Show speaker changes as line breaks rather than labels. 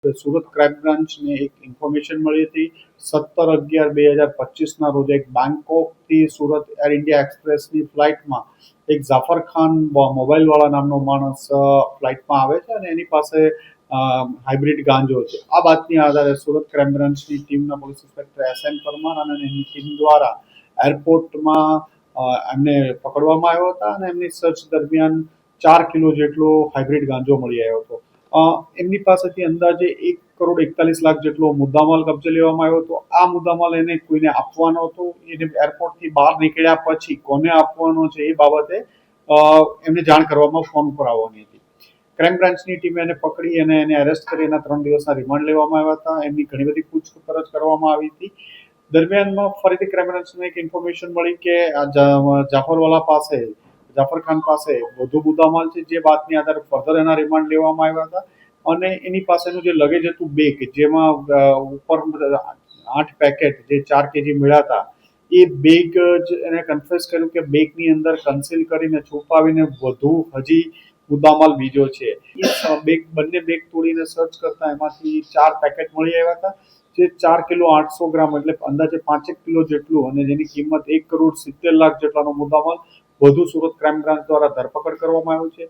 Surat crime બ્રાન્ચને એક information મળી હતી 17/11/2025ના રોજ એક બેંકોકથી સુરત એર ઇન્ડિયા એક્સપ્રેસની ફ્લાઇટમાં એક જાફર ખાન મોબાઈલવાળા નામનો માણસ ફ્લાઇટમાં આવે છે અને એની પાસે હાઇબ્રિડ ગાંજો છે. આ બાતમી આધારે સુરત ક્રાઇમ બ્રાન્ચની ટીમના પોલીસ ઇન્સ્પેક્ટર SM પરમાર અને એની ટીમ દ્વારા એરપોર્ટમાં એમને પકડવામાં આવ્યા હતા અને એમની સર્ચ દરમિયાન 4 કિલો જેટલો હાઇબ્રિડ ગાંજો મળી આવ્યો હતો. એમની પાસેથી અંદાજે 1,41,00,000 જેટલો મુદ્દામાલ કબજે લેવામાં આવ્યો હતો. આ મુદ્દામાલ એને કોઈને આપવાનો હતો. એને એરપોર્ટથી બહાર નીકળ્યા પછી કોને આપવાનો છે એ બાબતે એમને જાણ કરવામાં ફોન ઉપર આવવાની હતી. ક્રાઇમ બ્રાન્ચની ટીમે એને પકડી અને એને અરેસ્ટ કરી એના 3 દિવસના રિમાન્ડ લેવામાં આવ્યા હતા. એમની ઘણી બધી પૂછપરછ કરવામાં આવી હતી. દરમિયાનમાં ફરીથી ક્રાઇમ બ્રાન્ચને એક ઇન્ફોર્મેશન મળી કે જાફર ખાન પાસે વધુ મુદ્દામાલ છે, જે બાતમી આધારે ફર્ધર એના રિમાન્ડ લેવામાં આવ્યા હતા અને એની પાસેનું જે લગેજ હતું બેગ, જેમાં ઉપર 8 પેકેટ જે 4 કેજી મળ્યા હતા, એ બેગ જ એને કન્ફેસ કર્યું કે બેગની અંદર કન્સીલ કરીને છુપાવીને વધુ હજી મુદ્દામાલ બીજો છે. એ બંને બેગ તોડીને સર્ચ કરતા એમાંથી 4 પેકેટ મળી આવ્યા હતા, જે 4 કિલો 800 ગ્રામ એટલે અંદાજે 5 કિલો જેટલું અને જેની કિંમત 1,70,00,000 જેટલાનો મુદ્દામાલ વધુ સુરત ક્રાઇમ બ્રાન્ચ દ્વારા ધરપકડ કરવામાં આવ્યો છે.